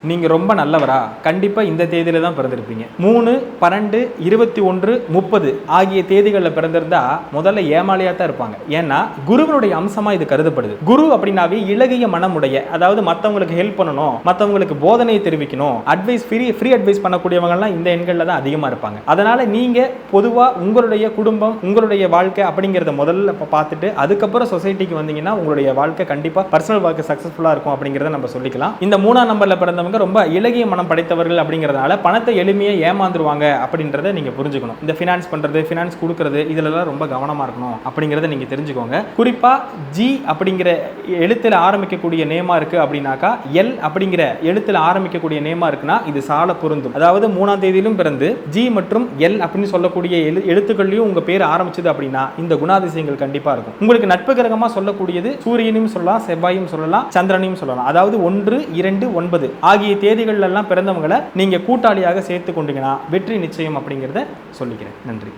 நீங்க ரொம்ப நல்லவரா? கண்டிப்பா இந்த தேதியில தான் பிறந்திருப்பீங்க. 3, 12, 21, 30 ஆகிய தேதிகளில் பிறந்திருந்தா முதல்ல ஏமாளியா தான் இருப்பாங்க. ஏன்னா குருவனுடைய அம்சமா இது கருதப்படுது. குரு அப்படின்னாவே இலகிய மனமுடைய, அதாவது மத்தவங்களுக்கு ஹெல்ப் பண்ணணும், மத்தவங்களுக்கு போதனையை தெரிவிக்கணும், அட்வைஸ் ஃப்ரீ அட்வைஸ் பண்ணக்கூடியவங்க எல்லாம் இந்த எண்கள்ல தான் அதிகமா இருப்பாங்க. அதனால நீங்க பொதுவா உங்களுடைய குடும்பம், உங்களுடைய வாழ்க்கை அப்படிங்கறத முதல்ல பார்த்துட்டு அதுக்கப்புறம் சொசைட்டிக்கு வந்தீங்கன்னா உங்களுடைய வாழ்க்கை கண்டிப்பா பர்சனல் வாழ்க்கை சக்சஸ்ஃபுல்லா இருக்கும் அப்படிங்கறத நம்ம சொல்லிக்கலாம். இந்த 3ஆம் நம்பர்ல பிறந்தவங்க ரொம்ப இலகிய மனம் படைத்தவர்கள் அப்படிங்கிறதுனால பணத்தை எளிமையா ஏமாந்துருவாங்க அப்படின்றத நீங்க புரிஞ்சுக்கணும். இந்த ஃபினான்ஸ் பண்றது, ஃபினான்ஸ் கொடுக்கிறது இதுலலாம் ரொம்ப கவனமா இருக்கணும் அப்படிங்கறத நீங்க தெரிஞ்சுக்கோங்க. குறிப்பா ஜி அப்படிங்கிற எழுத்துல ஆரம்பிக்கக்கூடிய நேமா இருக்கு அப்படின்னாக்கா, எல் அப்படிங்கிற எழுத்துல ஆரம்பிக்கக்கூடிய நேமா இருக்குன்னா இது சால பொருந்தும். அதாவது 3ஆம் தேதியிலும் பிறந்து ஜி மற்றும் எல் அப்படின்னு சொல்லக்கூடிய எழுத்துக்கள்லயும் உங்க பேர் ஆரம்பிச்சது அப்படின்னா இந்த குணாதிசயங்கள் கண்டிப்பா இருக்கும். உங்களுக்கு நட்பு கிரகமா சொல்லக்கூடியது சூரியனையும் சொல்லலாம், செவ்வாயும் சொல்லலாம், சந்திரனையும் சொல்லலாம். அதாவது 1, 2, 9 ஆகிய தேதிகள் எல்லாம் பிறந்தவங்களை நீங்க கூட்டாளியாக சேர்த்து கொண்டீங்கன்னா வெற்றி நிச்சயம் அப்படிங்கிறத சொல்லிக்கிறேன். நன்றி.